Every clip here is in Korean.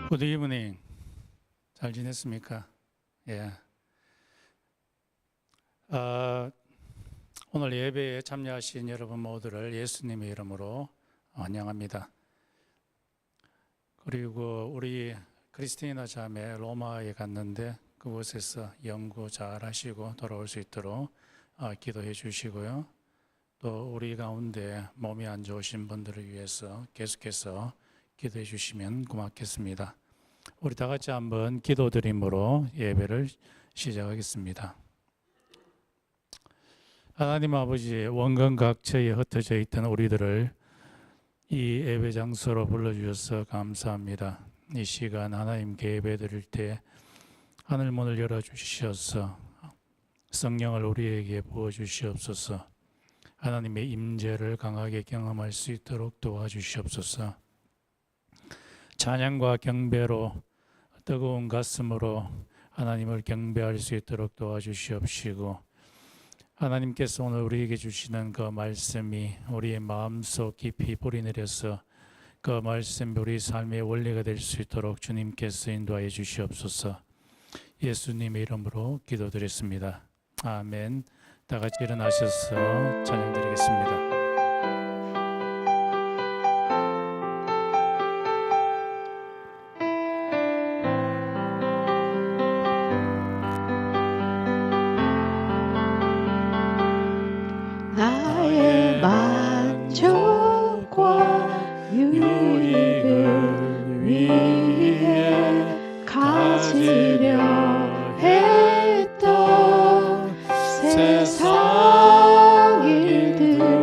Good evening. 잘 지냈습니까? 예. 오늘 예배에 참여하신 여러분 모두를 예수님의 이름으로 환영합니다. 그리고 우리 크리스티나 자매 로마에 갔는데 그곳에서 연구 잘 하시고 돌아올 수 있도록 기도해 주시고요. 또 우리 가운데 몸이 안 좋으신 분들을 위해서 계속해서 기도해 주시면 고맙겠습니다. 우리 다 같이 한번 기도드림으로 예배를 시작하겠습니다. 하나님 아버지, 원근 각처에 흩어져 있던 우리들을 이 예배 장소로 불러주셔서 감사합니다. 이 시간 하나님께 예배드릴 때 하늘문을 열어주시어서 성령을 우리에게 부어주시옵소서. 하나님의 임재를 강하게 경험할 수 있도록 도와주시옵소서. 찬양과 경배로 뜨거운 가슴으로 하나님을 경배할 수 있도록 도와주시옵시고, 하나님께서 오늘 우리에게 주시는 그 말씀이 우리의 마음속 깊이 뿌리내려서 그 말씀이 우리 삶의 원리가 될 수 있도록 주님께서 인도하여 주시옵소서. 예수님의 이름으로 기도드렸습니다. 아멘. 다 같이 일어나셔서 찬양드리겠습니다. 나의 만족과 유익을 위해 가지려 했던 세상 일들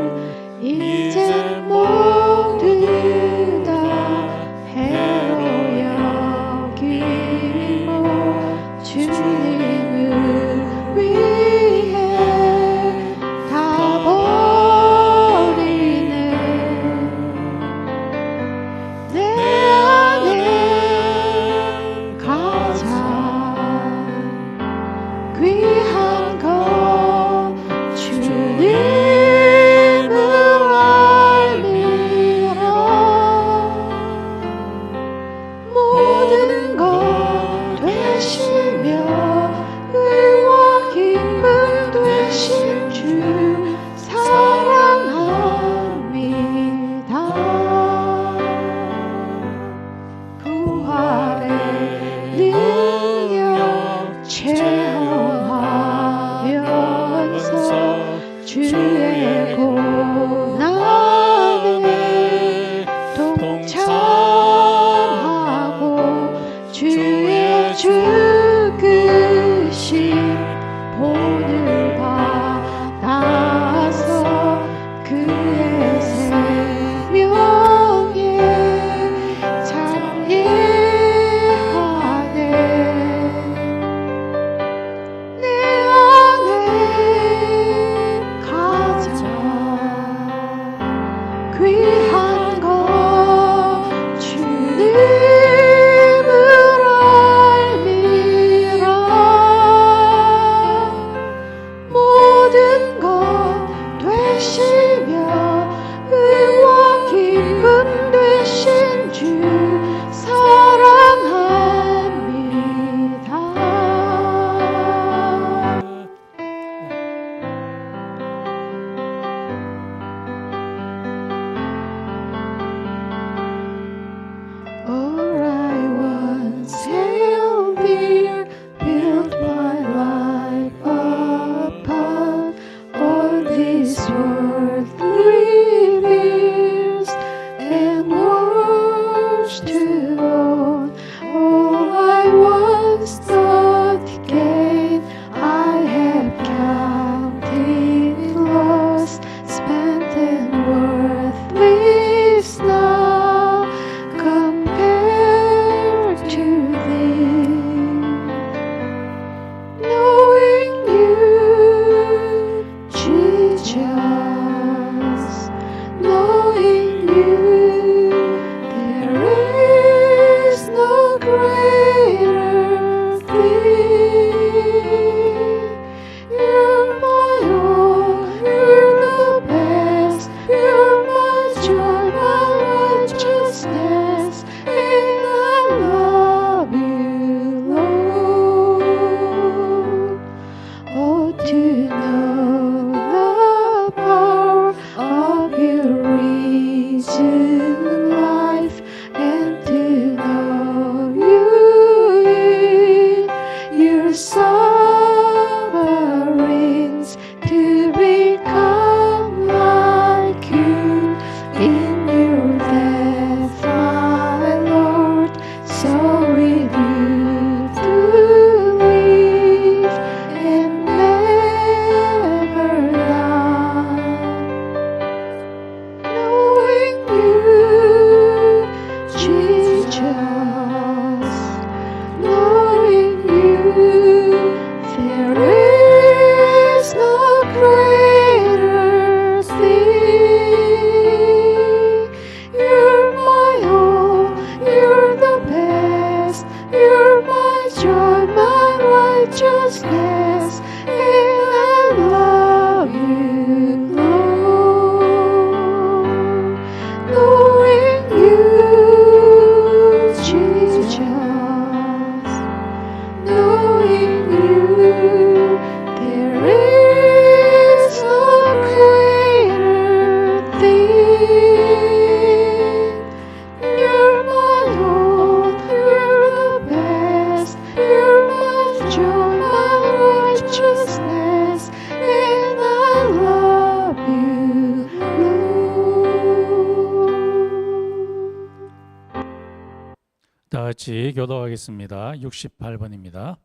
같이 교도하겠습니다. 68번입니다.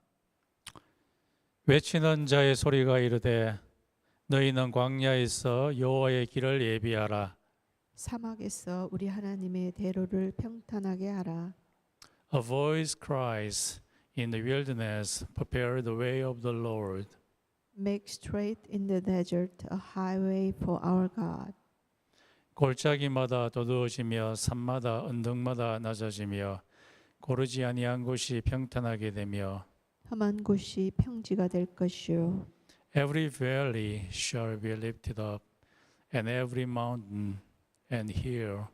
외치는 자의 소리가 이르되 너희는 광야에서 여호와의 길을 예비하라. 사막에서 우리 하나님의 대로를 평탄하게 하라. A voice cries in the wilderness, prepare the way of the Lord. Make straight in the desert a highway for our God. 골짜기마다 도두어지며 산마다 언덕마다 낮아지며 고르지 아니한 곳이 평탄하게 되며 험한 곳이 평지가 될 것이요 every valley shall be lifted up and every mountain and hill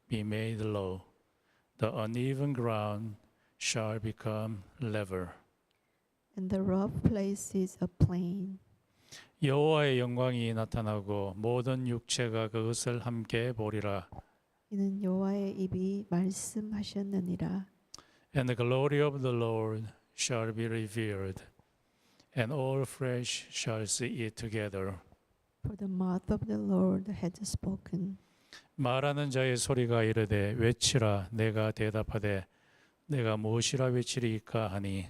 be made low. The uneven ground shall become level. and the rough places a plain. 여호와의 영광이 나타나고 모든 육체가 그것을 함께 보리라. 이는 여호와의 입이 말씀하셨느니라. And the glory of the Lord shall be revealed, and all flesh shall see it together. For the mouth of the Lord hath spoken. 말하는 자의 소리가 이르되 외치라. 내가 대답하되 내가 무엇이라 외치리이까 하니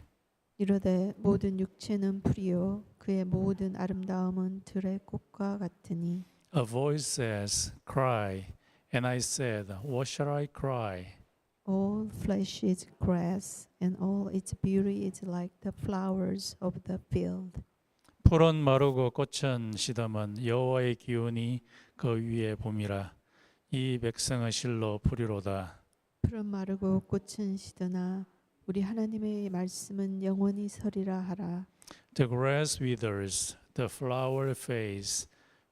이르되 모든 육체는 풀이요 그의 모든 아름다움은 들의 꽃과 같으니. A voice says, Cry. And I said, What shall I cry? All flesh is grass, and all its beauty is like the flowers of the field. 풀은 마르고 꽃은 시덤은 여호와의 기운이 그 위에 봄이라. 이 백성은 실로 풀이로다. 풀은 마르고 꽃은 시드나 우리 하나님의 말씀은 영원히 서리라 하라. The grass withers, the flower fades,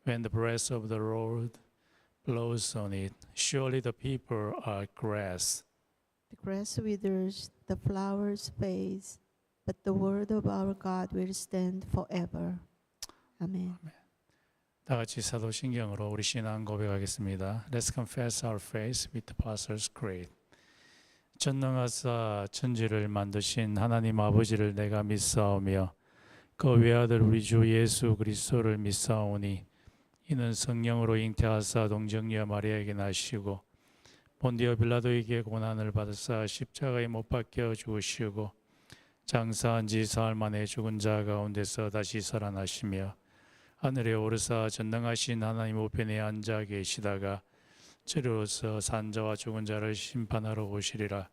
when the breath of the Lord blows on it. Surely the people are grass. The grass withers, the flowers fade, but the word of our God will stand forever. 아멘. 다 같이 사도신경으로 우리 신앙 고백하겠습니다. Let's confess our faith with the Apostles' Creed. 전능하사 천지를 만드신 하나님 아버지를 내가 믿사오며 그 외아들 우리 주 예수 그리스도를 믿사오니 이는 성령으로 잉태하사 동정녀 마리아에게 나시고 본디오 빌라도에게 고난을 받으사 십자가에 못 박혀 죽으시고 장사한 지 사흘 만에 죽은 자 가운데서 다시 살아나시며 하늘에 오르사 전능하신 하나님 우편에 앉아 계시다가 저리로서 산자와 죽은 자를 심판하러 오시리라.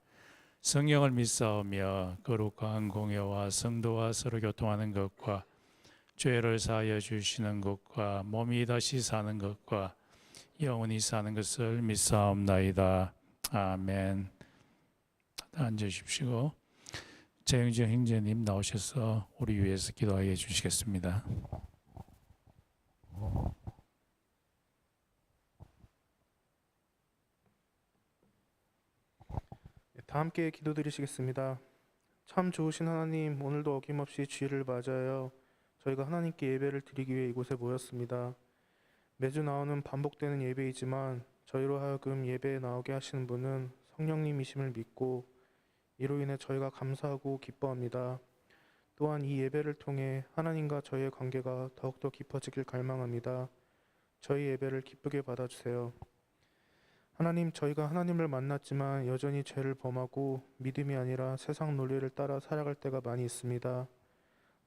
성령을 믿사오며 거룩한 공예와 성도와 서로 교통하는 것과 죄를 사하여 주시는 것과 몸이 다시 사는 것과 영원히 사는 것을 믿사옵나이다. 아멘. 앉으십시오. 재영진 형제님 나오셔서 우리 위해서 기도하여 주시겠습니다. 다 함께 기도드리시겠습니다. 참 좋으신 하나님, 오늘도 어김없이 주일을 맞아요. 저희가 하나님께 예배를 드리기 위해 이곳에 모였습니다. 매주 나오는 반복되는 예배이지만 저희로 하여금 예배에 나오게 하시는 분은 성령님이심을 믿고 이로 인해 저희가 감사하고 기뻐합니다. 또한 이 예배를 통해 하나님과 저희의 관계가 더욱더 깊어지길 갈망합니다. 저희 예배를 기쁘게 받아주세요. 하나님, 저희가 하나님을 만났지만 여전히 죄를 범하고 믿음이 아니라 세상 논리를 따라 살아갈 때가 많이 있습니다.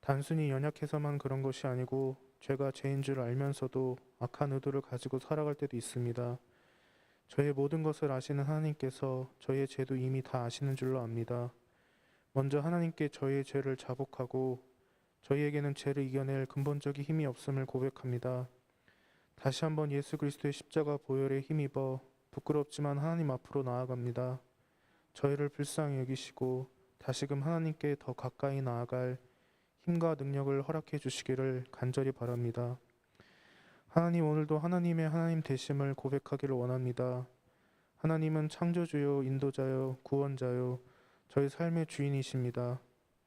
단순히 연약해서만 그런 것이 아니고 죄가 죄인 줄 알면서도 악한 의도를 가지고 살아갈 때도 있습니다. 저의 모든 것을 아시는 하나님께서 저희의 죄도 이미 다 아시는 줄로 압니다. 먼저 하나님께 저희의 죄를 자복하고 저희에게는 죄를 이겨낼 근본적인 힘이 없음을 고백합니다. 다시 한번 예수 그리스도의 십자가 보혈에 힘입어 부끄럽지만 하나님 앞으로 나아갑니다. 저희를 불쌍히 여기시고 다시금 하나님께 더 가까이 나아갈 힘과 능력을 허락해 주시기를 간절히 바랍니다. 하나님, 오늘도 하나님의 하나님 되심을 고백하기를 원합니다. 하나님은 창조주요, 인도자요, 구원자요, 저희 삶의 주인이십니다.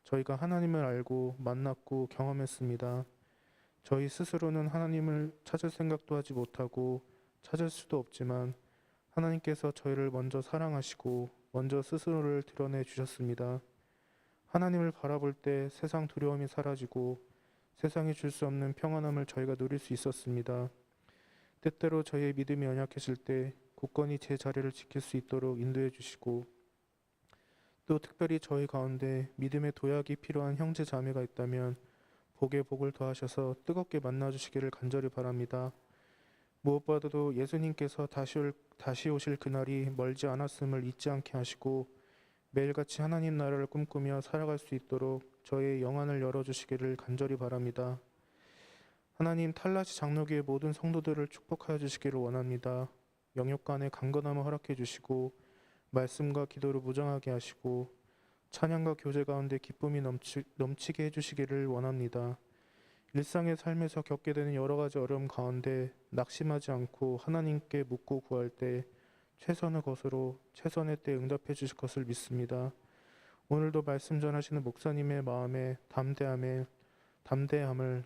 저희가 하나님을 알고 만났고 경험했습니다. 저희 스스로는 하나님을 찾을 생각도 하지 못하고 찾을 수도 없지만 하나님께서 저희를 먼저 사랑하시고 먼저 스스로를 드러내 주셨습니다. 하나님을 바라볼 때 세상 두려움이 사라지고 세상이 줄 수 없는 평안함을 저희가 누릴 수 있었습니다. 때때로 저희의 믿음이 연약해질 때 굳건히 제 자리를 지킬 수 있도록 인도해 주시고 또 특별히 저희 가운데 믿음의 도약이 필요한 형제 자매가 있다면 복에 복을 더하셔서 뜨겁게 만나주시기를 간절히 바랍니다. 무엇보다도 예수님께서 다시 오실 그날이 멀지 않았음을 잊지 않게 하시고 매일같이 하나님 나라를 꿈꾸며 살아갈 수 있도록 저의 영안을 열어주시기를 간절히 바랍니다. 하나님, 탈라시 장로교의 모든 성도들을 축복하여 주시기를 원합니다. 영역 간의 강건함을 허락해 주시고 말씀과 기도로 무장하게 하시고 찬양과 교제 가운데 기쁨이 넘치게 해주시기를 원합니다. 일상의 삶에서 겪게 되는 여러 가지 어려움 가운데 낙심하지 않고 하나님께 묻고 구할 때 최선의 것으로 최선의 때 응답해 주실 것을 믿습니다. 오늘도 말씀 전하시는 목사님의 마음에 담대함을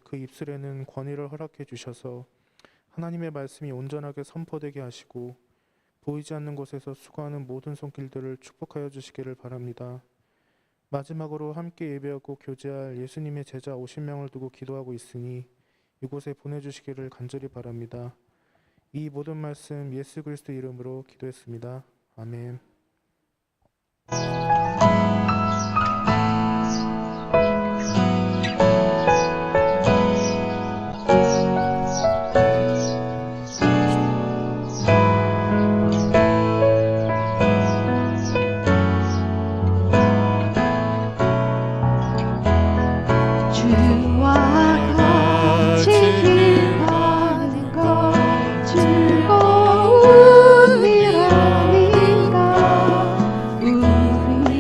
그 입술에는 권위를 허락해 주셔서 하나님의 말씀이 온전하게 선포되게 하시고 보이지 않는 곳에서 수고하는 모든 손길들을 축복하여 주시기를 바랍니다. 마지막으로 함께 예배하고 교제할 예수님의 제자 50명을 두고 기도하고 있으니 이곳에 보내주시기를 간절히 바랍니다. 이 모든 말씀 예수 그리스도 이름으로 기도했습니다. 아멘. 주와 같이 기도하는 것 즐거운 일아닌가. 우리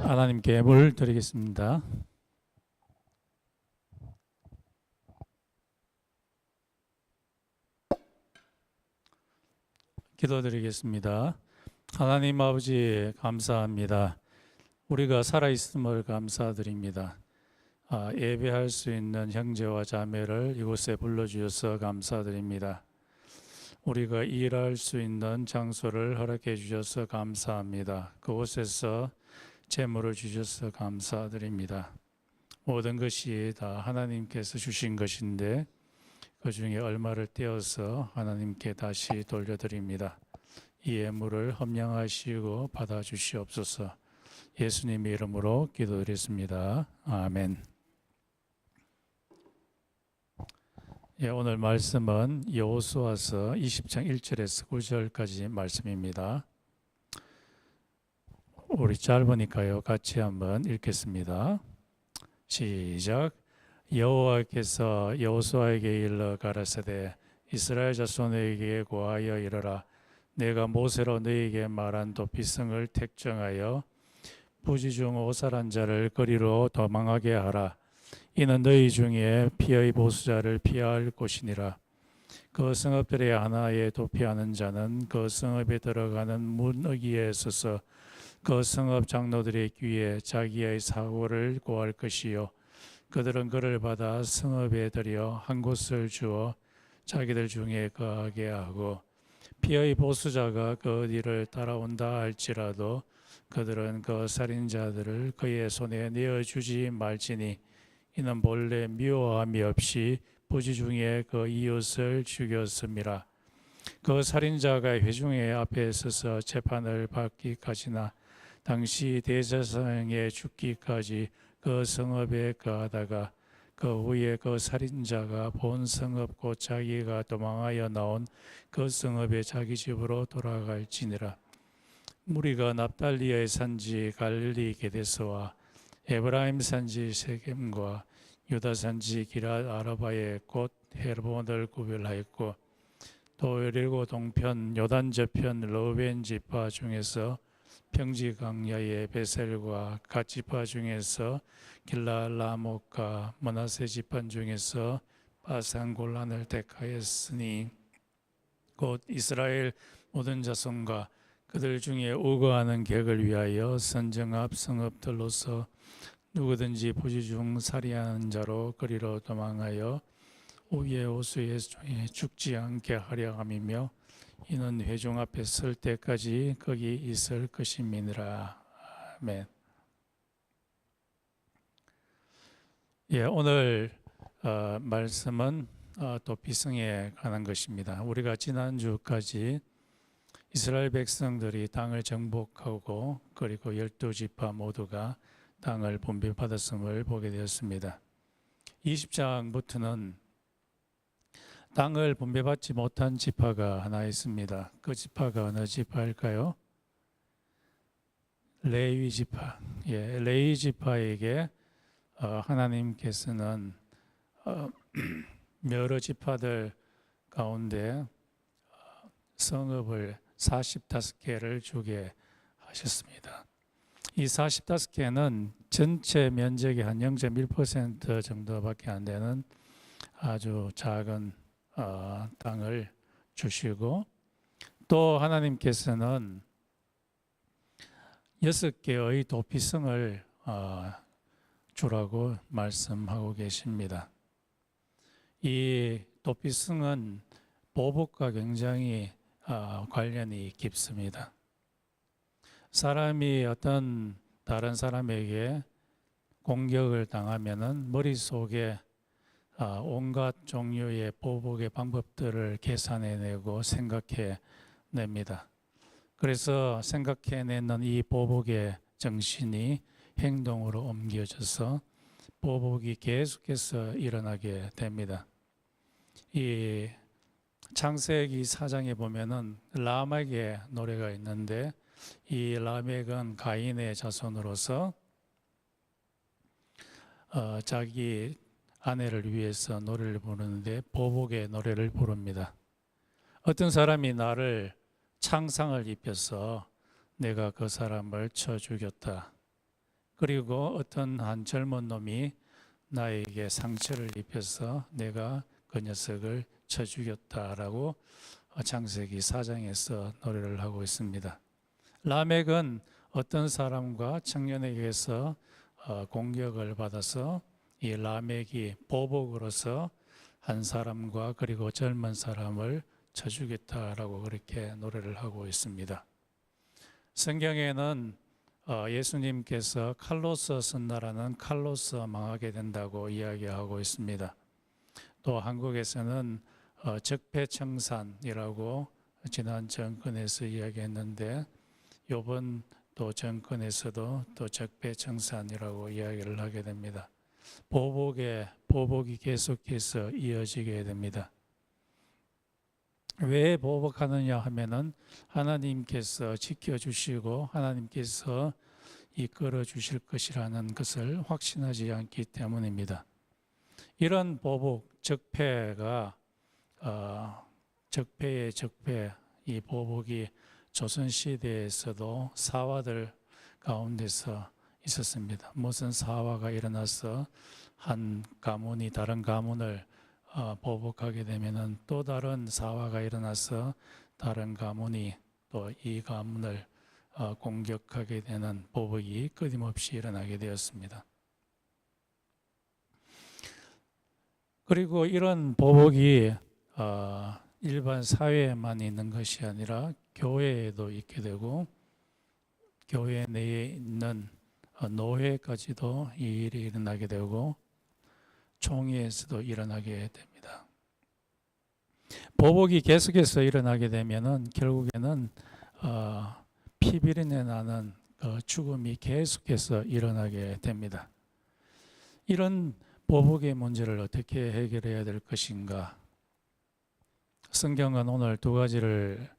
하나님께 예물 드리겠습니다. 기도드리겠습니다. 하나님 아버지 감사합니다. 우리가 살아있음을 감사드립니다. 예배할 수 있는 형제와 자매를 이곳에 불러주셔서 감사드립니다. 우리가 일할 수 있는 장소를 허락해 주셔서 감사합니다. 그곳에서 재물을 주셔서 감사드립니다. 모든 것이 다 하나님께서 주신 것인데 그 중에 얼마를 떼어서 하나님께 다시 돌려드립니다. 이 예물을 헌명하시고 받아주시옵소서. 예수님의 이름으로 기도드렸습니다. 아멘. 오늘 말씀은 여호수아서 20장 1절에서 9절까지 말씀입니다. 우리 짧으니까요. 같이 한번 읽겠습니다. 시작. 여호와께서 여호수아에게 일러 가라사대 이스라엘 자손에게 고하여 이르라. 내가 모세로 너희에게 말한 도피성을 택정하여 부지 중 오살한 자를 거리로 도망하게 하라. 이는 너희 중에 피의 보수자를 피할 곳이니라. 그 성읍들의 하나에 도피하는 자는 그 성읍에 들어가는 문어기에 서서 그 성읍 장로들의 귀에 자기의 사고를 고할 것이요 그들은 그를 받아 성읍에 들여 한 곳을 주어 자기들 중에 거하게 하고 피의 보수자가 그 뒤를 따라온다 할지라도 그들은 그 살인자들을 그의 손에 내어주지 말지니 이는 본래 미워함이 없이 부지 중에 그 이웃을 죽였음이라. 그 살인자가 회중의 앞에 서서 재판을 받기까지나 당시 대제사장의 죽기까지 그 성읍에 거하다가 그 후에 그 살인자가 본 성읍 곧 자기가 도망하여 나온 그 성읍에 자기 집으로 돌아갈지니라. 무리가 납달리의 산지 갈릴리 게데스와 에브라임 산지 세겜과 유다 산지 기랏 아라바에 곧 헤르본을 구별하였고 또 여리고 동편 요단 저편 르벤 지파 중에서 평지 강야의 베셀과 갓 지파 중에서 길라 라목과 므낫세 지파 중에서 바산 골란을 택하였으니 곧 이스라엘 모든 자손과 그들 중에 우거하는 객을 위하여 선정합 성읍들로서 누구든지 부지 중 살이하는 자로 거리로 도망하여 오위의 호수에 죽지 않게 하려 함이며 이는 회중 앞에 설 때까지 거기 있을 것임이니라. 아멘. 오늘 말씀은 도피성에 관한 것입니다. 우리가 지난주까지 이스라엘 백성들이 땅을 정복하고 그리고 12지파 모두가 땅을 분배받았음을 보게 되었습니다. 20장부터는 땅을 분배받지 못한 지파가 하나 있습니다. 그 지파가 어느 지파일까요? 레위 지파. 레위 지파에게 하나님께서는 여러 지파들 가운데 성읍을 45개를 주게 하셨습니다. 이 45개는 전체 면적의 한 0.1% 정도밖에 안 되는 아주 작은 땅을 주시고 또 하나님께서는 6개의 도피성을 주라고 말씀하고 계십니다. 이 도피성은 보복과 굉장히 관련이 깊습니다. 사람이 어떤 다른 사람에게 공격을 당하면은 머릿속에 온갖 종류의 보복의 방법들을 계산해내고 생각해냅니다. 그래서 생각해내는 이 보복의 정신이 행동으로 옮겨져서 보복이 계속해서 일어나게 됩니다. 이 창세기 4장에 보면은 라멕의 노래가 있는데 이 라멕은 가인의 자손으로서 자기 아내를 위해서 노래를 부르는데 보복의 노래를 부릅니다. 어떤 사람이 나를 창상을 입혀서 내가 그 사람을 쳐 죽였다. 그리고 어떤 한 젊은 놈이 나에게 상처를 입혀서 내가 그 녀석을 쳐 죽였다라고 창세기 4장에서 노래를 하고 있습니다. 라멕은 어떤 사람과 청년에게서 공격을 받아서 이 라멕이 보복으로서 한 사람과 그리고 젊은 사람을 쳐 죽였다라고 그렇게 노래를 하고 있습니다. 성경에는 예수님께서 칼로스 쓴나라는 칼로스 망하게 된다고 이야기하고 있습니다. 또 한국에서는 적폐청산이라고 지난 정권에서 이야기했는데 이번 또 정권에서도 또 적폐청산이라고 이야기를 하게 됩니다. 보복이 계속해서 이어지게 됩니다. 왜 보복하느냐 하면은 하나님께서 지켜주시고 하나님께서 이끌어 주실 것이라는 것을 확신하지 않기 때문입니다. 이런 보복, 적폐가 적폐의 적폐, 이 보복이 조선시대에서도 사화들 가운데서 있었습니다. 무슨 사화가 일어나서 한 가문이 다른 가문을 보복하게 되면은 또 다른 사화가 일어나서 다른 가문이 또 이 가문을 공격하게 되는 보복이 끊임없이 일어나게 되었습니다. 그리고 이런 보복이 일반 사회에만 있는 것이 아니라 교회에도 있게 되고 교회 내에 있는 노회까지도 이 일이 일어나게 되고 총회에서도 일어나게 됩니다. 보복이 계속해서 일어나게 되면은 결국에는 피비린내 나는 죽음이 계속해서 일어나게 됩니다. 이런 보복의 문제를 어떻게 해결해야 될 것인가? 성경은 오늘 두 가지를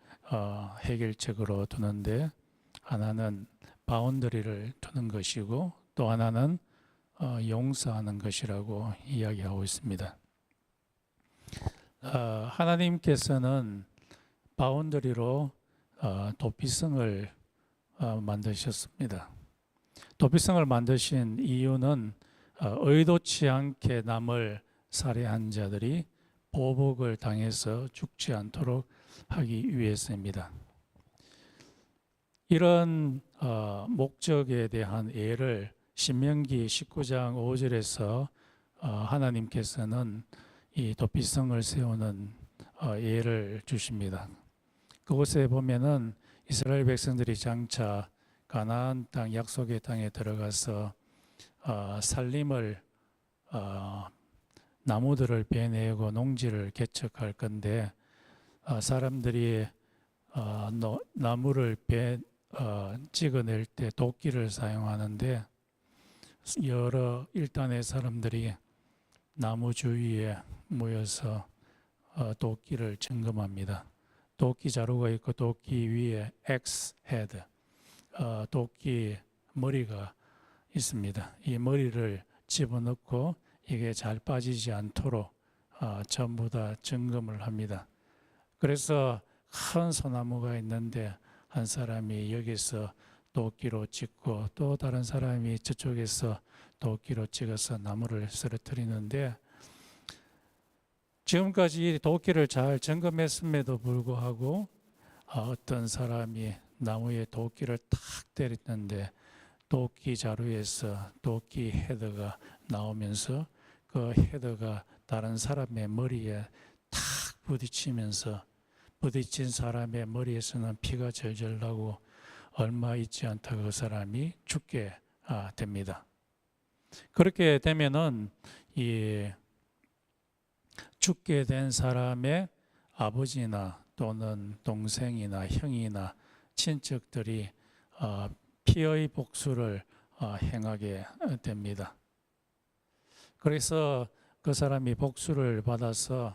해결책으로 두는데 하나는 바운더리를 두는 것이고 또 하나는 용서하는 것이라고 이야기하고 있습니다. 하나님께서는 바운더리로 도피성을 만드셨습니다. 도피성을 만드신 이유는 의도치 않게 남을 살해한 자들이 보복을 당해서 죽지 않도록 하기 위해서입니다. 이런 목적에 대한 예를 신명기 19장 5절에서 하나님께서는 이 도피성을 세우는 예를 주십니다. 그곳에 보면은 이스라엘 백성들이 장차 가나안 땅 약속의 땅에 들어가서 살림을 나무들을 베내고 농지를 개척할 건데 사람들이 나무를 찍어낼 때 도끼를 사용하는데 여러 일단의 사람들이 나무 주위에 모여서 도끼를 점검합니다. 도끼 자루가 있고 도끼 위에 X 헤드, 도끼 머리가 있습니다. 이 머리를 집어넣고 이게 잘 빠지지 않도록 전부 다 점검을 합니다. 그래서 큰 소나무가 있는데 한 사람이 여기서 도끼로 찍고 또 다른 사람이 저쪽에서 도끼로 찍어서 나무를 쓰러뜨리는데 지금까지 도끼를 잘 점검했음에도 불구하고 어떤 사람이 나무에 도끼를 탁 때렸는데 도끼 자루에서 도끼 헤드가 나오면서 그 헤드가 다른 사람의 머리에 탁 부딪히면서 부딪힌 사람의 머리에서는 피가 절절 나고 얼마 있지 않다 그 사람이 죽게 됩니다. 그렇게 되면은 이 죽게 된 사람의 아버지나 또는 동생이나 형이나 친척들이 피의 복수를 행하게 됩니다. 그래서 그 사람이 복수를 받아서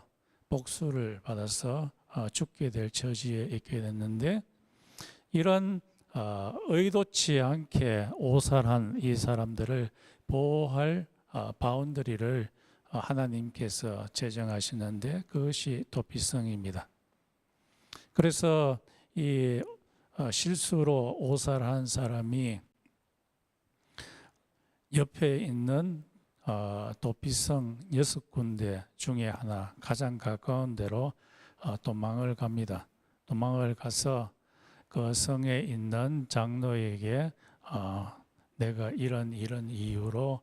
죽게 될 처지에 있게 됐는데 이런 의도치 않게 오살한 이 사람들을 보호할 바운더리를 하나님께서 제정하시는데 그것이 도피성입니다. 그래서 이 실수로 오살한 사람이 옆에 있는 도피성 6군데 중에 하나 가장 가까운 데로 도망을 갑니다. 도망을 가서 그 성에 있는 장로에게 내가 이런 이유로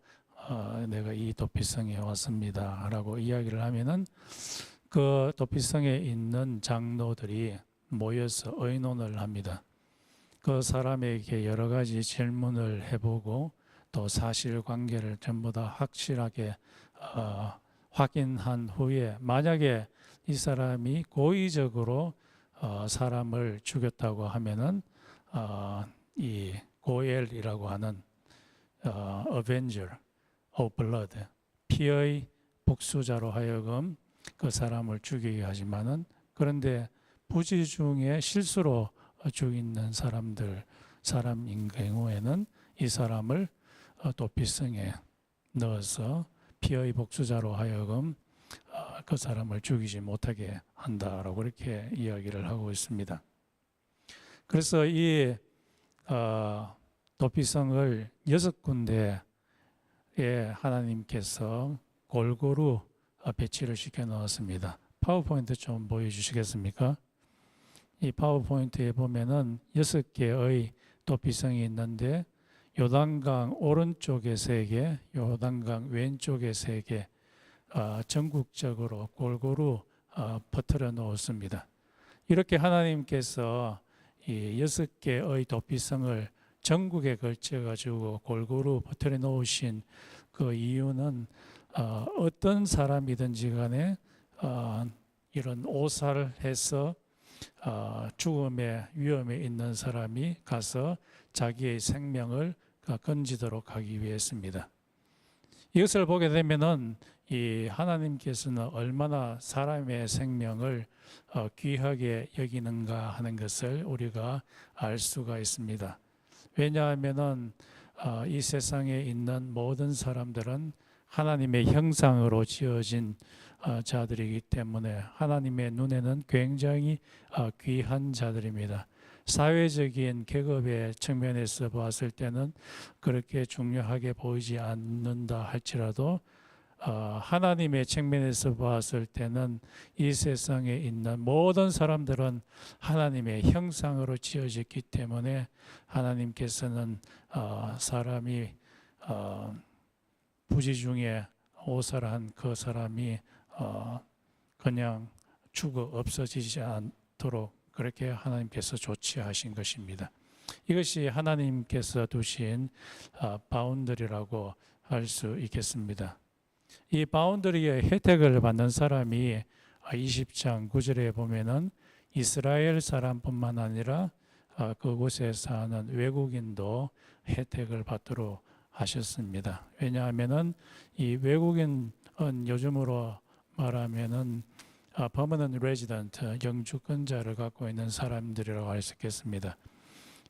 내가 이 도피성에 왔습니다 라고 이야기를 하면은 그 도피성에 있는 장로들이 모여서 의논을 합니다. 그 사람에게 여러 가지 질문을 해보고 또 사실관계를 전부 다 확실하게 확인한 후에 만약에 이 사람이 고의적으로 사람을 죽였다고 하면은 이 고엘이라고 하는 Avenger of Blood, 피의 복수자로 하여금 그 사람을 죽이게 하지만은 그런데 부지 중에 실수로 죽이는 사람인 경우에는 이 사람을 도피성에 넣어서 피의 복수자로 하여금 그 사람을 죽이지 못하게 한다라고 그렇게 이야기를 하고 있습니다. 그래서 이 도피성을 6군데에 하나님께서 골고루 배치를 시켜 넣었습니다. 파워포인트 좀 보여주시겠습니까? 이 파워포인트에 보면은 6개의 도피성이 있는데 요단강 오른쪽에 3개, 요단강 왼쪽에 3개, 전국적으로 골고루 퍼뜨려 놓았습니다. 이렇게 하나님께서 이 6개의 도피성을 전국에 걸쳐 가지고 골고루 퍼뜨려 놓으신 그 이유는 어떤 사람이든지 간에 이런 오살해서 죽음의 위험에 있는 사람이 가서 자기의 생명을 건지도록 하기 위해서입니다. 이것을 보게 되면은 이 하나님께서는 얼마나 사람의 생명을 귀하게 여기는가 하는 것을 우리가 알 수가 있습니다. 왜냐하면은 이 세상에 있는 모든 사람들은 하나님의 형상으로 지어진 자들이기 때문에 하나님의 눈에는 굉장히 귀한 자들입니다. 사회적인 계급의 측면에서 봤을 때는 그렇게 중요하게 보이지 않는다 할지라도 하나님의 측면에서 봤을 때는 이 세상에 있는 모든 사람들은 하나님의 형상으로 지어졌기 때문에 하나님께서는 사람이 부지 중에 오살한 그 사람이 그냥 죽어 없어지지 않도록 그렇게 하나님께서 조치하신 것입니다. 이것이 하나님께서 두신 바운더리라고 할 수 있겠습니다. 이 바운더리의 혜택을 받는 사람이 20장 9절에 보면은 이스라엘 사람뿐만 아니라 그곳에 사는 외국인도 혜택을 받도록 하셨습니다. 왜냐하면은 이 외국인은 요즘으로 말하면은 permanent resident, 영주권자를 갖고 있는 사람들이라고 할 수 있겠습니다.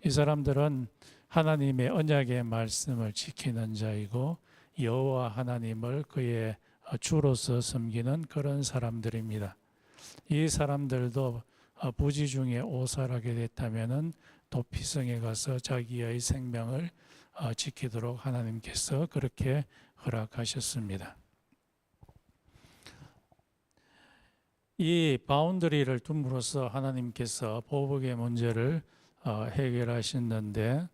이 사람들은 하나님의 언약의 말씀을 지키는 자이고 여호와 하나님을 그의 주로서 섬기는 그런 사람들입니다. 이 사람들도 부지 중에 오살하게 됐다면은 도피성에 가서 자기의 생명을 지키도록 하나님께서 그렇게 허락하셨습니다. 이 바운더리를 둠으로써 하나님께서 보복의 문제를 해결하셨는데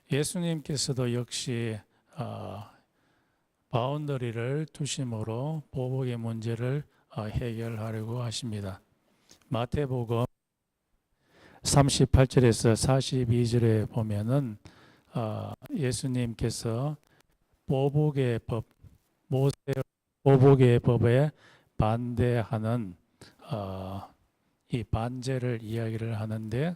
예수님께서도 역시 바운더리를 두심으로 보복의 문제를 해결하려고 하십니다. 마태복음 38절에서 42절에 보면은 예수님께서 보복의 법, 모세 보복의 법에 반대하는 이 반제를 이야기를 하는데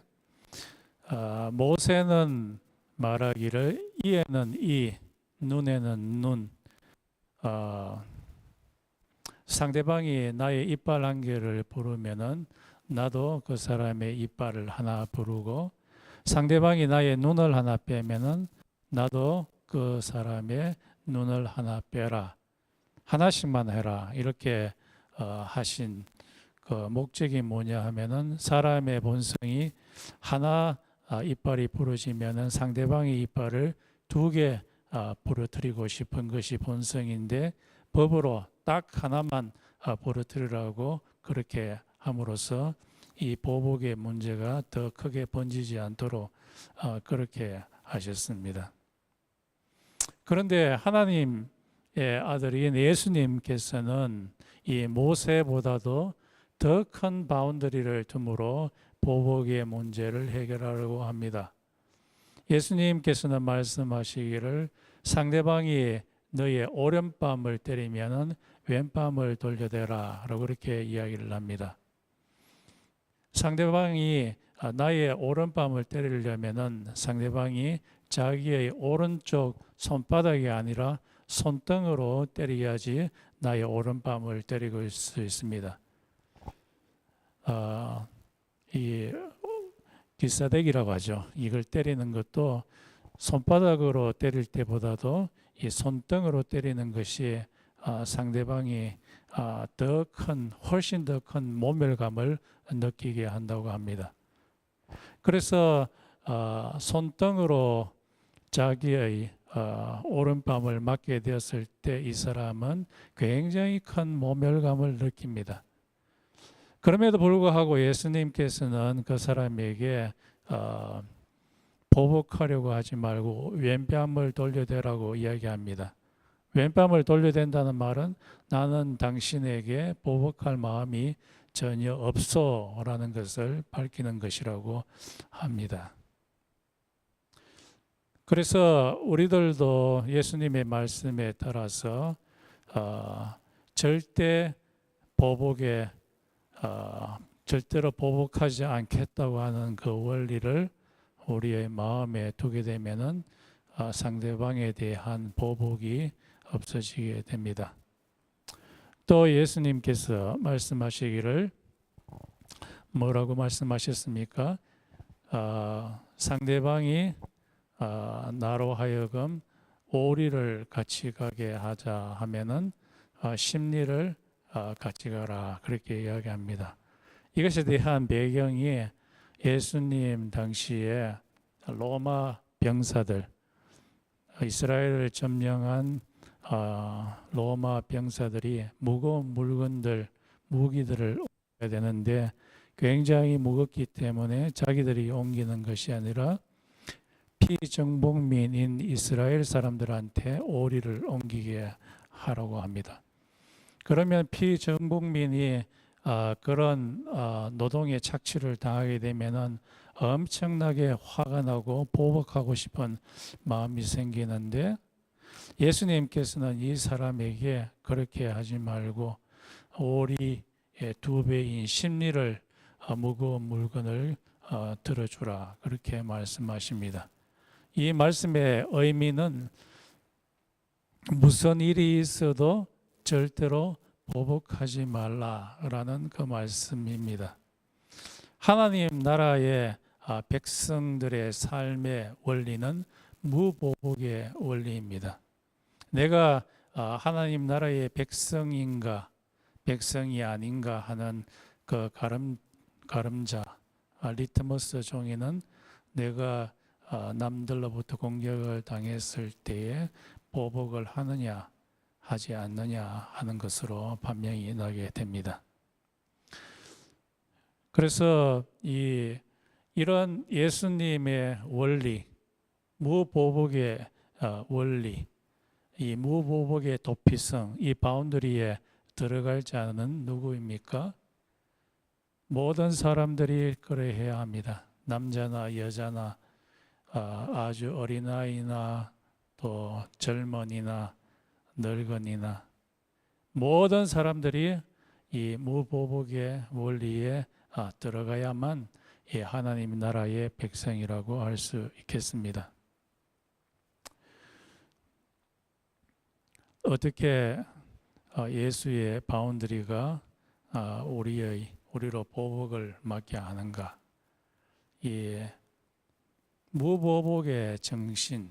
모세는 말하기를 이에는 이, 눈에는 눈, 상대방이 나의 이빨 한 개를 부르면은 나도 그 사람의 이빨을 하나 부르고 상대방이 나의 눈을 하나 빼면은 나도 그 사람의 눈을 하나 빼라. 하나씩만 해라. 이렇게 하신 그 목적이 뭐냐 하면은 사람의 본성이 하나 이빨이 부러지면은 상대방의 이빨을 2개 부러뜨리고 싶은 것이 본성인데 법으로 딱 하나만 부러뜨리라고 그렇게 함으로써 이 보복의 문제가 더 크게 번지지 않도록 그렇게 하셨습니다. 그런데 하나님의 아들인 예수님께서는 이 모세보다도 더 큰 바운더리를 둠으로 보복의 문제를 해결하려고 합니다. 예수님께서는 말씀하시기를 상대방이 너의 오른뺨을 때리면은 왼뺨을 돌려대라 라고 그렇게 이야기를 합니다. 상대방이 나의 오른뺨을 때리려면은 상대방이 자기의 오른쪽 손바닥이 아니라 손등으로 때려야지 나의 오른뺨을 때릴 수 있습니다. 이 기사대기라고 하죠. 이걸 때리는 것도 손바닥으로 때릴 때보다도 이 손등으로 때리는 것이 상대방이 훨씬 더 큰 모멸감을 느끼게 한다고 합니다. 그래서 손등으로 자기의 오른뺨을 맞게 되었을 때 이 사람은 굉장히 큰 모멸감을 느낍니다. 그럼에도 불구하고 예수님께서는 그 사람에게 보복하려고 하지 말고 왼뺨을 돌려대라고 이야기합니다. 왼뺨을 돌려댄다는 말은 나는 당신에게 보복할 마음이 전혀 없어라는 것을 밝히는 것이라고 합니다. 그래서 우리들도 예수님의 말씀에 따라서 절대로 보복하지 않겠다고 하는 그 원리를 우리의 마음에 두게 되면은 상대방에 대한 보복이 없어지게 됩니다. 또 예수님께서 말씀하시기를 뭐라고 말씀하셨습니까? 상대방이 나로 하여금 오리를 같이 가게 하자 하면은 십리를 같이 가라 그렇게 이야기합니다. 이것에 대한 배경이 예수님 당시에 로마 병사들, 이스라엘을 점령한 로마 병사들이 무거운 물건들, 무기들을 옮겨야 되는데 굉장히 무겁기 때문에 자기들이 옮기는 것이 아니라 피정복민인 이스라엘 사람들한테 오리를 옮기게 하라고 합니다. 그러면 피정복민이 그런 노동의 착취를 당하게 되면은 엄청나게 화가 나고 보복하고 싶은 마음이 생기는데 예수님께서는 이 사람에게 그렇게 하지 말고 오리의 2배인 십리를 무거운 물건을 들어주라 그렇게 말씀하십니다. 이 말씀의 의미는 무슨 일이 있어도 절대로 보복하지 말라라는 그 말씀입니다. 하나님 나라의 백성들의 삶의 원리는 무보복의 원리입니다. 내가 하나님 나라의 백성인가 백성이 아닌가 하는 그 가름자 리트머스 종이는 내가 남들로부터 공격을 당했을 때에 보복을 하느냐 하지 않느냐 하는 것으로 판명이 나게 됩니다. 그래서 이런 예수님의 원리, 무보복의 원리, 이 무보복의 도피성, 이 바운더리에 들어갈 자는 누구입니까? 모든 사람들이 그래야 합니다. 남자나 여자나 아주 어린아이나 또 젊은이나 늙은이나 모든 사람들이 이 무보복의 원리에 들어가야만 이 하나님 나라의 백성이라고 할 수 있겠습니다. 어떻게 예수의 바운더리가 우리로 보복을 맞게 하는가? 이 무보복의 정신이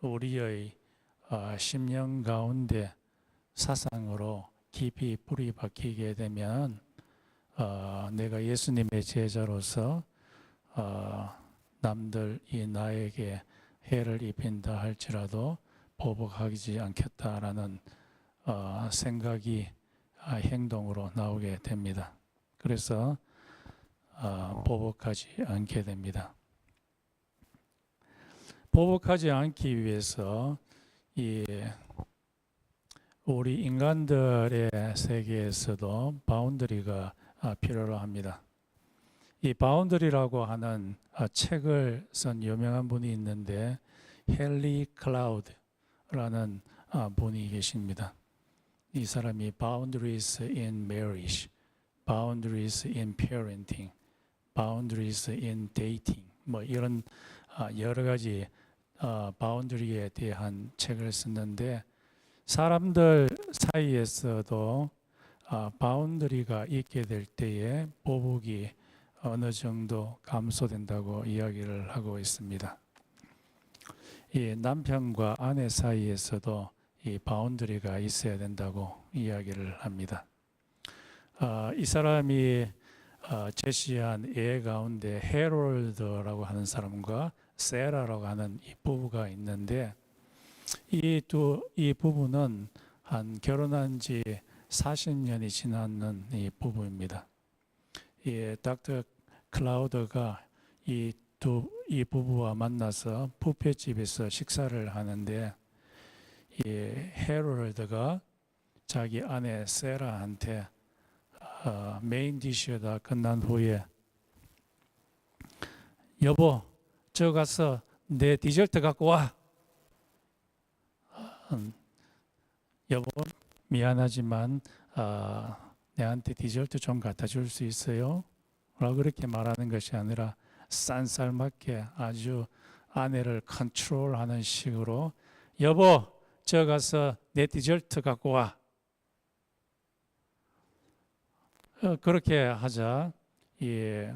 우리의 심령 가운데 사상으로 깊이 뿌리 박히게 되면 내가 예수님의 제자로서 남들이 나에게 해를 입힌다 할지라도 보복하지 않겠다라는 생각이 행동으로 나오게 됩니다. 그래서 보복하지 않게 됩니다. 보복하지 않기 위해서 이 우리 인간들의 세계에서도 바운더리가 필요로 합니다. 이 바운더리라고 하는 책을 쓴 유명한 분이 있는데 헨리 클라우드라는 분이 계십니다. 이 사람이 Boundaries in Marriage, Boundaries in Parenting, Boundaries in Dating 뭐 이런 여러 가지 바운더리에 대한 책을 썼는데 사람들 사이에서도 바운더리가 있게 될 때에 보복이 어느 정도 감소된다고 이야기를 하고 있습니다. 이 남편과 아내 사이에서도 이 바운더리가 있어야 된다고 이야기를 합니다. 이 사람이 제시한 예 가운데 해롤드라고 하는 사람과 세라라고 하는 이 부부가 있는데 이 부부는 한 결혼한 지 40년이 지났는 이 부부입니다. 이 닥터 클라우드가 이 부부와 만나서 뷔페집에서 식사를 하는데 이 해롤드가 자기 아내 세라한테 메인 디쉬가 끝난 후에 여보 저 가서 내 디저트 갖고 와. 여보 미안하지만 내한테 디저트 좀 갖다 줄 수 있어요? 라고 그렇게 말하는 것이 아니라 싼쌀맞게 아주 아내를 컨트롤하는 식으로 여보 저 가서 내 디저트 갖고 와. 그렇게 하자 이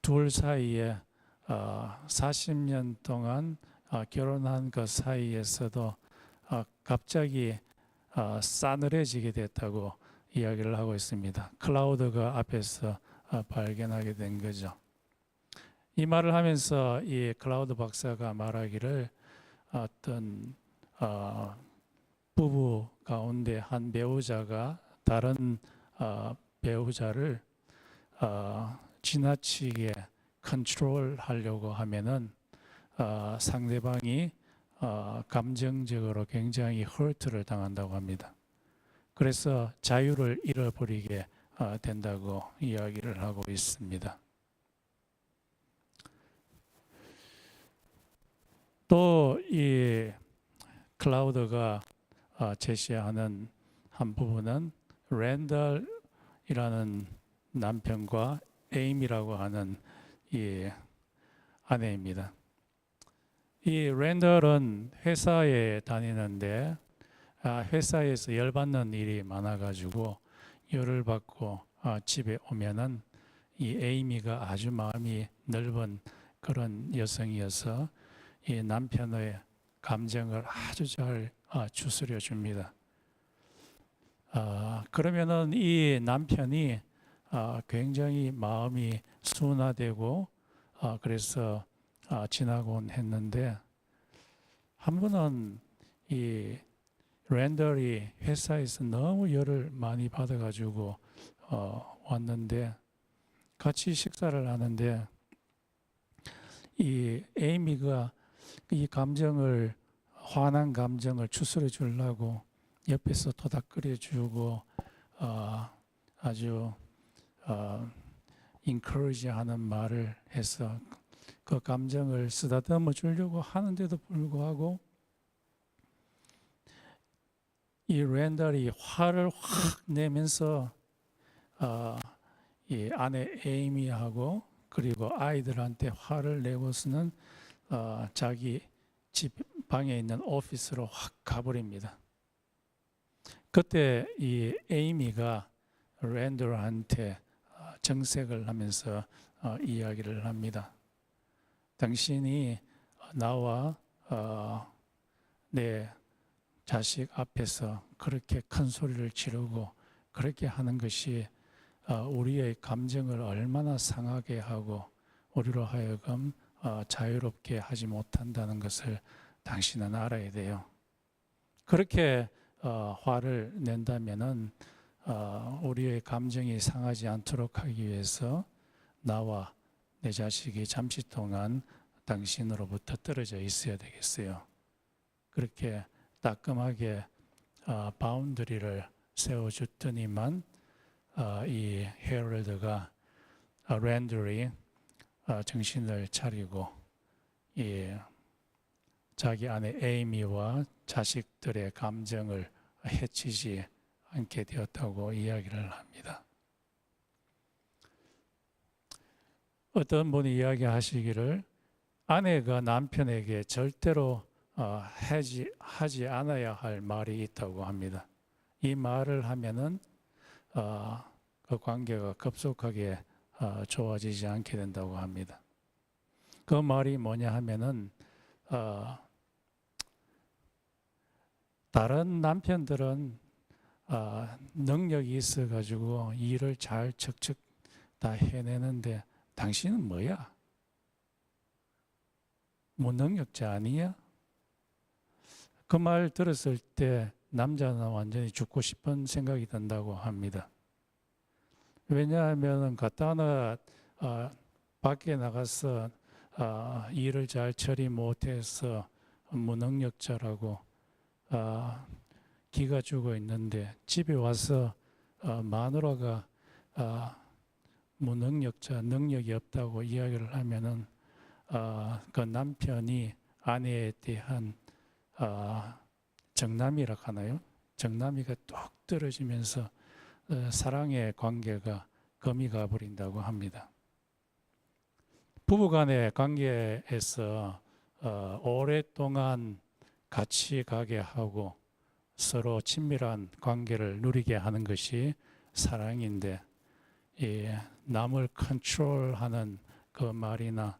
둘 사이에 40년 동안 결혼한 그 사이에서도 갑자기 싸늘해지게 됐다고 이야기를 하고 있습니다. 클라우드가 앞에서 발견하게 된 거죠. 이 말을 하면서 이 클라우드 박사가 말하기를 어떤 부부 가운데 한 배우자가 다른 배우자를 지나치게 컨트롤하려고 하면은 상대방이 감정적으로 굉장히 허트를 당한다고 합니다. 그래서 자유를 잃어버리게 된다고 이야기를 하고 있습니다. 또 이 클라우드가 제시하는 한 부분은 랜달이라는 남편과 에임이라고 하는 이 아내입니다. 이 랜달은 회사에 다니는데 회사에서 열받는 일이 많아가지고 열을 받고 집에 오면은 이 에이미가 아주 마음이 넓은 그런 여성이어서 이 남편의 감정을 아주 잘 추스려 줍니다. 그러면은 이 남편이 굉장히 마음이 순화되고 그래서 지나곤 했는데 한 번은 이 랜달이 회사에서 너무 열을 많이 받아가지고 왔는데 같이 식사를 하는데 이 에이미가 이 감정을 화난 감정을 추스려 주려고 옆에서 토닥거려 주고 아주 encourage하는 말을 해서 그 감정을 쓰다듬어 주려고 하는데도 불구하고 이 랜달이 화를 확 내면서 이 아내 에이미하고 그리고 아이들한테 화를 내고서는 자기 집 방에 있는 오피스로 확 가버립니다. 그때 이 에이미가 랜달한테 정색을 하면서 이야기를 합니다. 당신이 나와 내 자식 앞에서 그렇게 큰 소리를 지르고 그렇게 하는 것이 우리의 감정을 얼마나 상하게 하고 우리로 하여금 자유롭게 하지 못한다는 것을 당신은 알아야 돼요. 그렇게 화를 낸다면은 우리의 감정이 상하지 않도록 하기 위해서 나와 내 자식이 잠시 동안 당신으로부터 떨어져 있어야 되겠어요. 그렇게 따끔하게 바운더리를 세워줬더니만 이 헤럴드가 랜들이 정신을 차리고 자기 아내 에이미와 자식들의 감정을 해치지 않게 되었다고 이야기를 합니다. 어떤 분이 이야기하시기를 아내가 남편에게 절대로 하지 않아야 할 말이 있다고 합니다. 이 말을 하면은 그 관계가 급속하게 좋아지지 않게 된다고 합니다. 그 말이 뭐냐 하면은 다른 남편들은 능력이 있어 가지고 일을 잘 척척 다 해내는데 당신은 뭐야? 무능력자 아니야? 그 말 들었을 때 남자는 완전히 죽고 싶은 생각이 든다고 합니다. 왜냐하면 갖다나 밖에 나가서 일을 잘 처리 못해서 무능력자라고 기가 죽어 있는데 집에 와서 마누라가 무능력자, 능력이 없다고 이야기를 하면은 그 남편이 아내에 대한 정남이라 하나요? 정남이가 뚝 떨어지면서 사랑의 관계가 금이 가버린다고 합니다. 부부간의 관계에서 오랫동안 같이 가게 하고 서로 친밀한 관계를 누리게 하는 것이 사랑인데 남을 컨트롤하는 그 말이나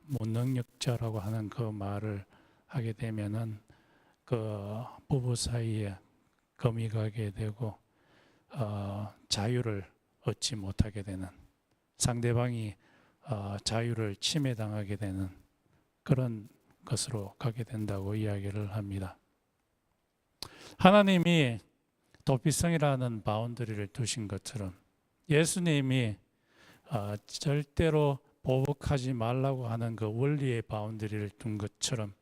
무능력자라고 하는 그 말을 하게 되면은 그 부부 사이에 금이 가게 되고 자유를 얻지 못하게 되는, 상대방이 자유를 침해당하게 되는 그런 것으로 가게 된다고 이야기를 합니다. 하나님이 도피성이라는 바운더리를 두신 것처럼 예수님이 절대로 보복하지 말라고 하는 그 원리의 바운더리를 둔 것처럼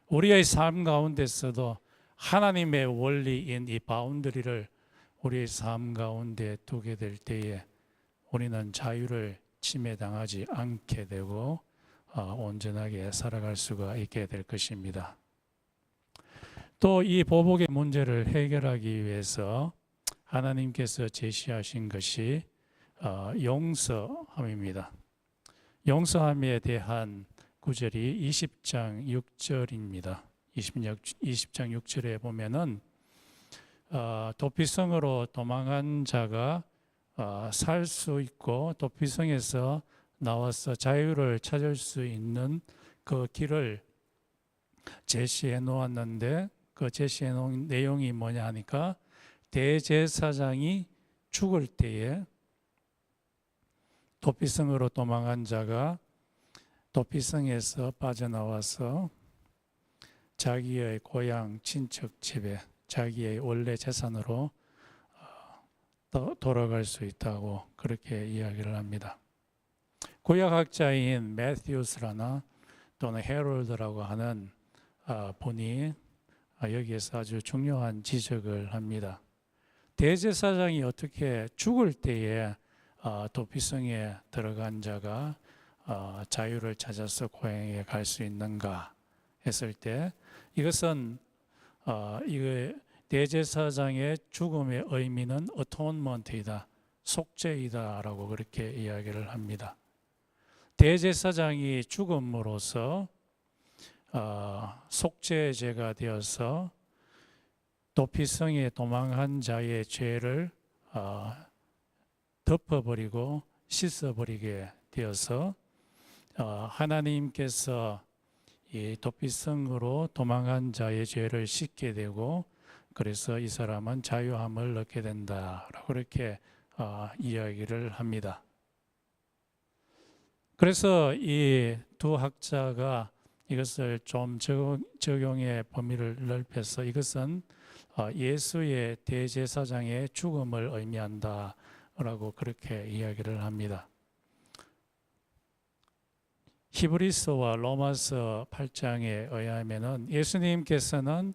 우리의 삶 가운데서도 하나님의 원리인 이 바운더리를 우리의 삶 가운데 두게 될 때에 우리는 자유를 침해당하지 않게 되고 온전하게 살아갈 수가 있게 될 것입니다. 또 이 보복의 문제를 해결하기 위해서 하나님께서 제시하신 것이 용서함입니다. 용서함에 대한 구절이 20장 6절입니다. 20장 6절에 보면은 도피성으로 도망한 자가 살 수 있고 도피성에서 나와서 자유를 찾을 수 있는 그 길을 제시해 놓았는데 그 제시해 놓은 내용이 뭐냐 하니까 대제사장이 죽을 때에 도피성으로 도망한 자가 도피성에서 빠져나와서 자기의 고향 친척 집에 자기의 원래 재산으로 돌아갈 수 있다고 그렇게 이야기를 합니다. 구약학자인 매튜스라나 또는 헤롤드라고 하는 분이 여기에서 아주 중요한 지적을 합니다. 대제사장이 어떻게 죽을 때에 도피성에 들어간 자가 자유를 찾아서 고향에 갈 수 있는가 했을 때 이것은 이거 대제사장의 죽음의 의미는 어토먼트이다, 속죄이다라고 그렇게 이야기를 합니다. 대제사장이 죽음으로써 속죄제가 되어서 도피성에 도망한 자의 죄를 덮어버리고 씻어버리게 되어서 하나님께서 이 도피성으로 도망한 자의 죄를 씻게 되고 그래서 이 사람은 자유함을 얻게 된다라고 그렇게 이야기를 합니다. 그래서 이 두 학자가 이것을 좀 적용의 범위를 넓혀서 이것은 예수의 대제사장의 죽음을 의미한다라고 그렇게 이야기를 합니다. 히브리서와 로마서 8장에 의하면은 예수님께서는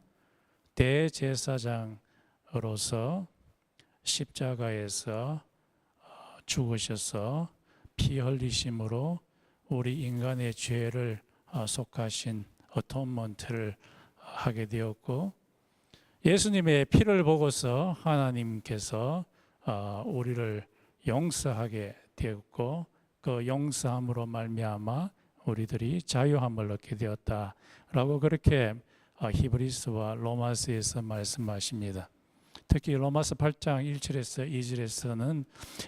대제사장으로서 십자가에서 죽으셔서 피 흘리심으로 우리 인간의 죄를 속하신 어톤먼트를 하게 되었고, 예수님의 피를 보고서 하나님께서 우리를 용서하게 되었고, 그 용서함으로 말미암아 우리들이 자유함을 얻게 되었다라고 그렇게 히브리서와 로마서에서 말씀하십니다. 특히 로마서 8장 1절에서 2절에서는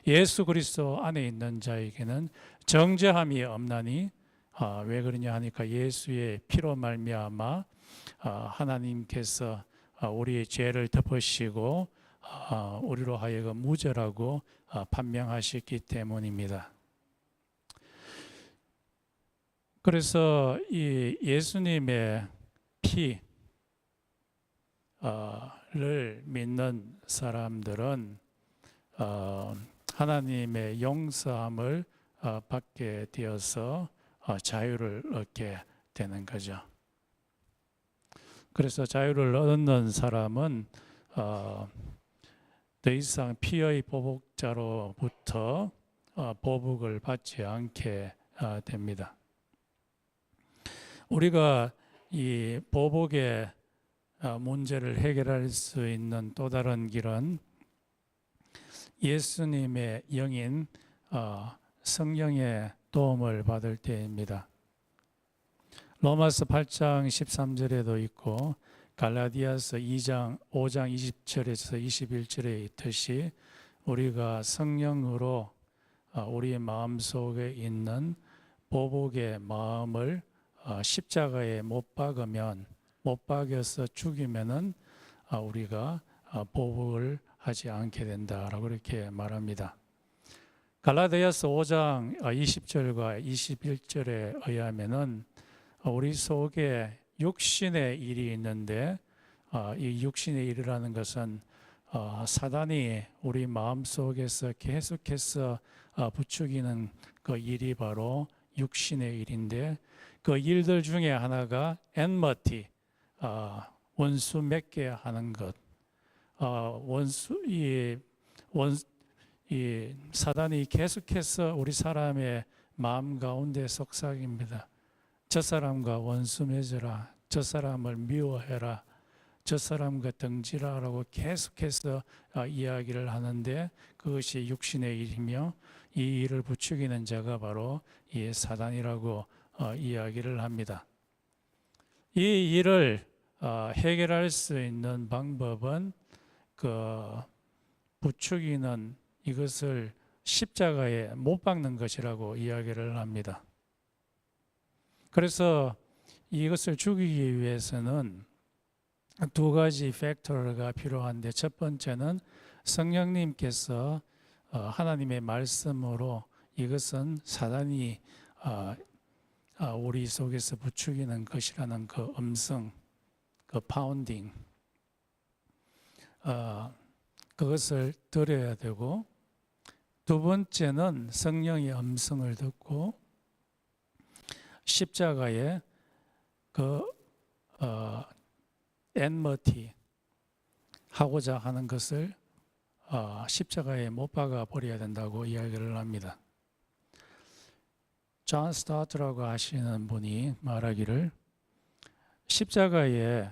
예수 그리스도 안에 있는 자에게는 정죄함이 없나니, 왜 그러냐 하니까 예수의 피로 말미암아 하나님께서 우리의 죄를 덮으시고 우리로 하여금 무죄라고 판명하셨기 때문입니다. 그래서 이 예수님의 피를 믿는 사람들은 하나님의 용서함을 받게 되어서 자유를 얻게 되는 거죠. 그래서 자유를 얻는 사람은 더 이상 피의 보복자로부터 보복을 받지 않게 됩니다. 우리가 이 보복의 문제를 해결할 수 있는 또 다른 길은 예수님의 영인 성령의 도움을 받을 때입니다. 로마서 8장 13절에도 있고 갈라디아서 5장 20절에서 21절에 있듯이 우리가 성령으로 우리의 마음속에 있는 보복의 마음을 십자가에 못 박여서 죽이면은 우리가 보복을 하지 않게 된다라고 그렇게 말합니다. 갈라디아서 5장 20절과 21절에 의하면은 우리 속에 육신의 일이 있는데 이 육신의 일이라는 것은 사단이 우리 마음 속에서 계속해서 부추기는 그 일이 바로 육신의 일인데, 그 일들 중에 하나가 엔머티, 원수 맺게 하는 것. 이 사단이 계속해서 우리 사람의 마음 가운데 속삭입니다. 저 사람과 원수 맺으라, 저 사람을 미워해라, 저 사람과 등지라라고 계속해서 이야기를 하는데, 그것이 육신의 일이며 이 일을 부추기는 자가 바로 이 사단이라고 이야기를 합니다. 이 일을 해결할 수 있는 방법은 그 부추기는 이것을 십자가에 못 박는 것이라고 이야기를 합니다. 그래서 이것을 죽이기 위해서는 두 가지 팩터가 필요한데, 첫 번째는 성령님께서 하나님의 말씀으로 이것은 사단이 우리 속에서 부추기는 것이라는 그 음성, 그 파운딩, 그것을 들어야 되고, 두 번째는 성령의 음성을 듣고 십자가에 그 엔머티 하고자 하는 것을 십자가에 못 박아 버려야 된다고 이야기를 합니다. 존 스타트라고 하시는 분이 말하기를, 십자가에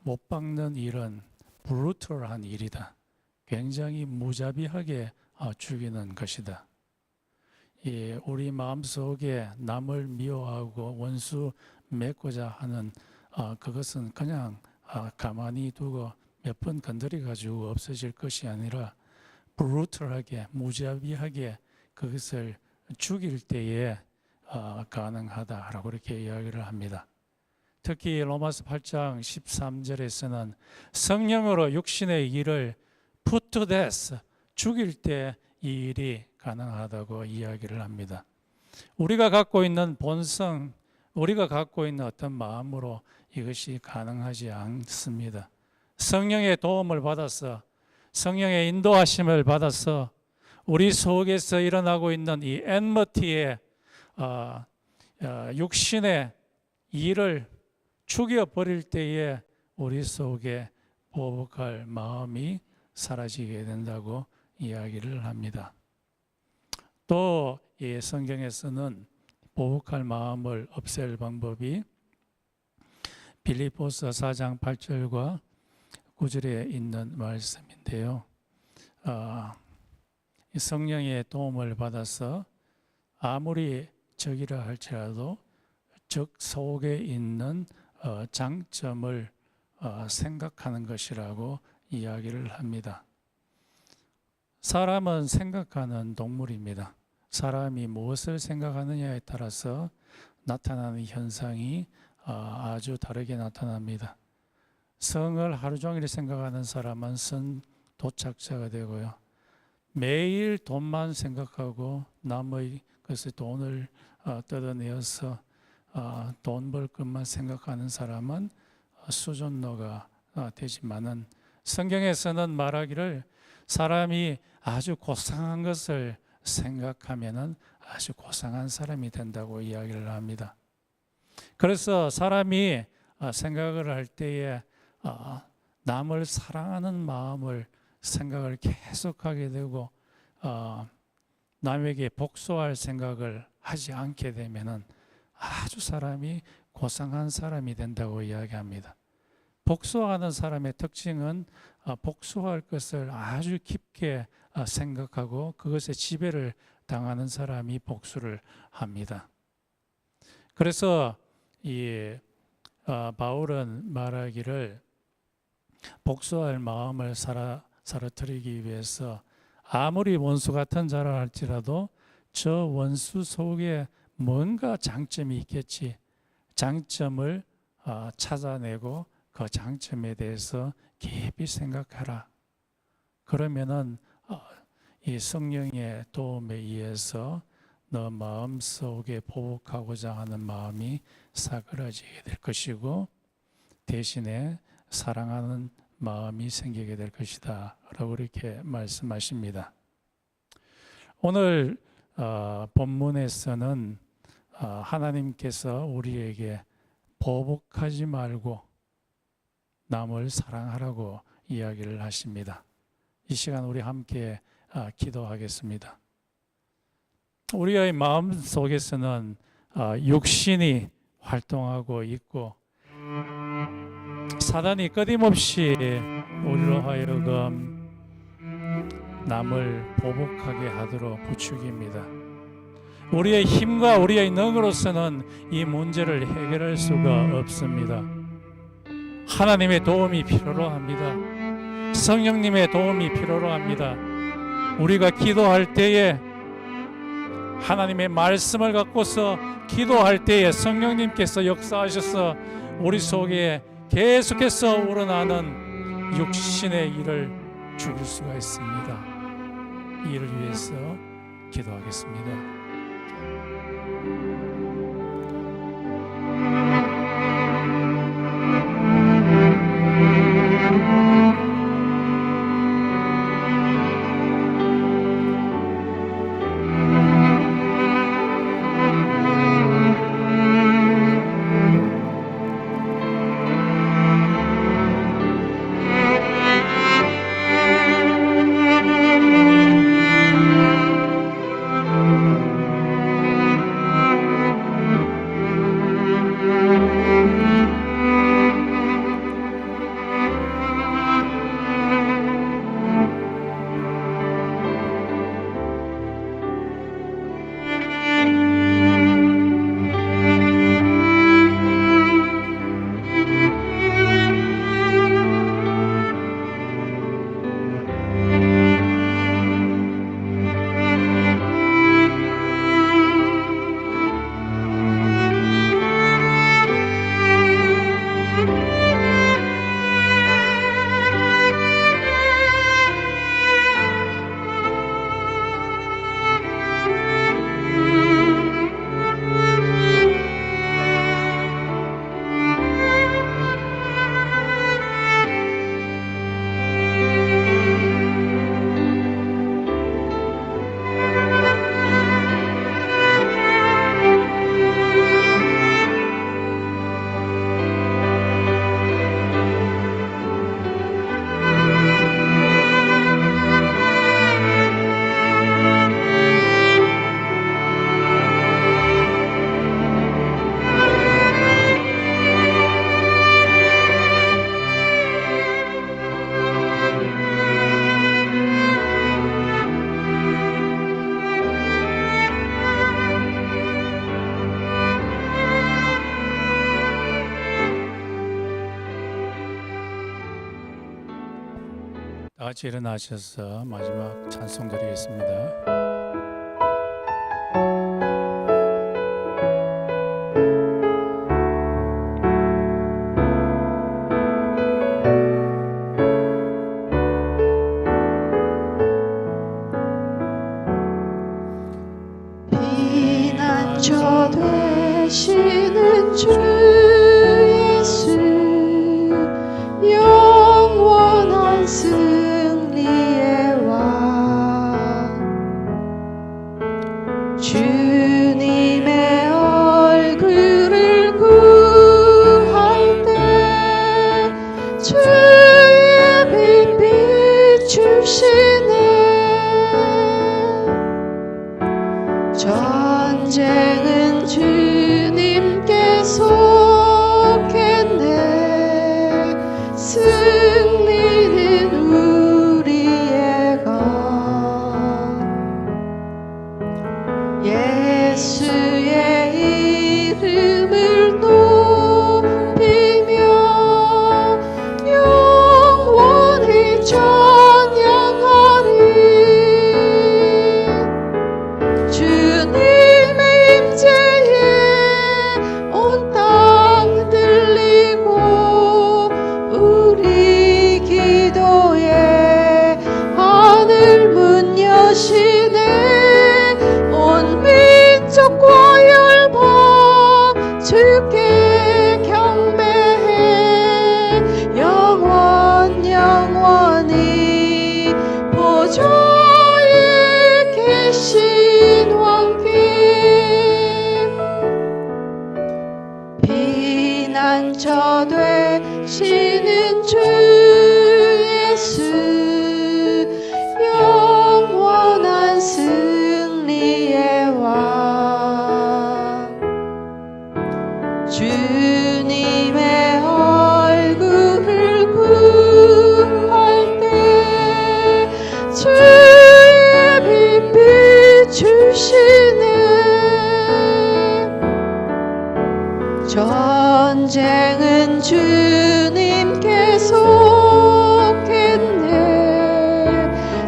못 박는 일은 브루털한 일이다. 굉장히 무자비하게 죽이는 것이다. 우리 마음속에 남을 미워하고 원수 맺고자 하는 그것은 그냥 가만히 두고 몇 번 건드려 가지고 없어질 것이 아니라 브루털하게 무자비하게 그것을 죽일 때에 가능하다라고 이렇게 이야기를 합니다. 특히 로마서 8장 13절에서는 성령으로 육신의 일을 put to death, 죽일 때 이 일이 가능하다고 이야기를 합니다. 우리가 갖고 있는 본성, 우리가 갖고 있는 어떤 마음으로 이것이 가능하지 않습니다. 성령의 도움을 받아서, 성령의 인도하심을 받아서 우리 속에서 일어나고 있는 이 엔머티의 육신의 일을 죽여버릴 때에 우리 속에 보복할 마음이 사라지게 된다고 이야기를 합니다. 또 이 성경에서는 보복할 마음을 없앨 방법이 빌립보서 4장 8절과 9절에 있는 말씀인데요. 성령의 도움을 받아서 아무리 적이라 할지라도 적 속에 있는 장점을 생각하는 것이라고 이야기를 합니다. 사람은 생각하는 동물입니다. 사람이 무엇을 생각하느냐에 따라서 나타나는 현상이 아주 다르게 나타납니다. 성을 하루 종일 생각하는 사람은 선 도착자가 되고요. 매일 돈만 생각하고 남의 것을 돈을 뜯어내어서 돈 벌 것만 생각하는 사람은 수존노가 되지만은 성경에서는 말하기를 사람이 아주 고상한 것을 생각하면은 아주 고상한 사람이 된다고 이야기를 합니다. 그래서 사람이 생각을 할 때에 남을 사랑하는 마음을 생각을 계속하게 되고 남에게 복수할 생각을 하지 않게 되면은 아주 사람이 고상한 사람이 된다고 이야기합니다. 복수하는 사람의 특징은 복수할 것을 아주 깊게 생각하고 그것에 지배를 당하는 사람이 복수를 합니다. 그래서 이 바울은 말하기를 복수할 마음을 사로뜨리기 위해서 아무리 원수 같은 자라 할지라도 저 원수 속에 뭔가 장점이 있겠지. 장점을 찾아내고 그 장점에 대해서 깊이 생각하라. 그러면은 이 성령의 도움에 의해서 너 마음속에 보복하고자 하는 마음이 사그라지게 될 것이고 대신에 사랑하는 마음이 생기게 될 것이다 라고 이렇게 말씀하십니다. 오늘 본문에서는 하나님께서 우리에게 보복하지 말고 남을 사랑하라고 이야기를 하십니다. 이 시간 우리 함께 기도하겠습니다. 우리의 마음 속에서는 육신이 활동하고 있고 사단이 끊임없이 우리로 하여금 남을 보복하게 하도록 부추깁니다. 우리의 힘과 우리의 능으로서는 이 문제를 해결할 수가 없습니다. 하나님의 도움이 필요로 합니다. 성령님의 도움이 필요로 합니다. 우리가 기도할 때에 하나님의 말씀을 갖고서 기도할 때에 성령님께서 역사하셔서 우리 속에 계속해서 우러나는 육신의 일을 죽일 수가 있습니다. 이 일을 위해서 기도하겠습니다. 다 같이 일어나셔서 마지막 찬송 드리겠습니다. 피난처 되시는 주 예수, 영원한 승리의 왕, 주님의 얼굴을 구할 때 주의 빛 비추시네. 전쟁은 주님께 속했네. 승리는 우리의 것. 예수의 이름을 높이며 영원히 찬양하리. 주님의 임재에 온 땅 들리고 우리 기도에 하늘 문 여시네. 온 민족과 열방 주께 경배해. 영원히 보좌에 계신 왕께 피난처 되시는 주 예수, 영원한 승리의 왕, 주님의 얼굴을 구할 때 주의 빛 비추시네. 전쟁은 주님께 속했네.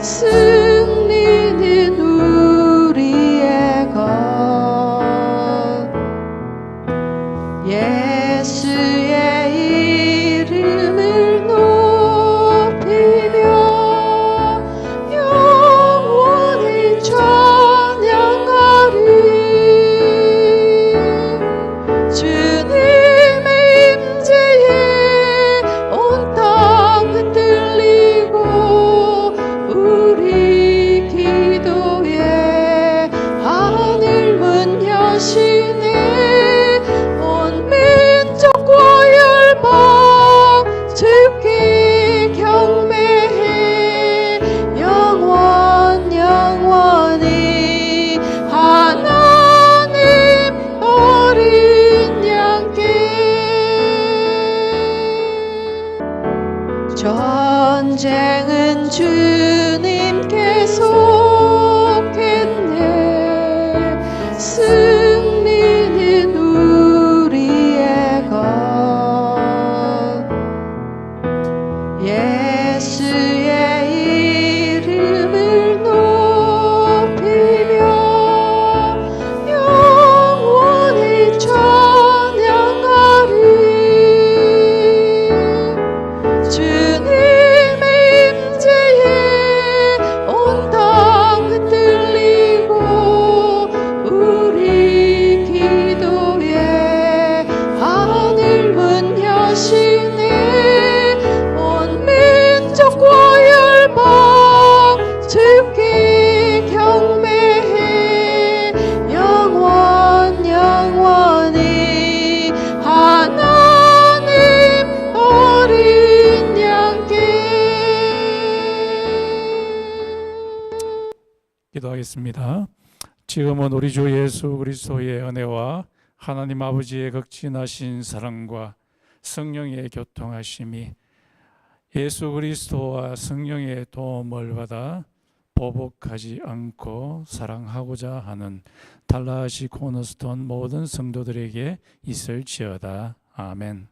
승리는 우리의 것. 예수의 이름을 높이며 영원히 찬양하리. 주님의 임재에 온 땅 들리고 우리 기도에 하늘 문 여시네. 온 민족과 열방 주께 경배해. 영원히 하나님 어린 양께. 전쟁은 주님께 속했네. 승리는 우리의 것. 예수의 이름을 높이며 영원히 찬양하리. 주님의 임재에 온 땅 들리고 우리 기도에 하늘 문 여시네. 온 민족과 열방 주께 경배해. 영원히 하나님 어린 양께. 기도하겠습니다. 지금은 우리 주 예수 그리스도의 은혜와 하나님 아버지의 극진하신 사랑과 성령의 교통하심이 예수 그리스도와 성령의 도움을 받아 보복하지 않고 사랑하고자 하는 달라시 코너스톤 모든 성도들에게 있을지어다. 아멘.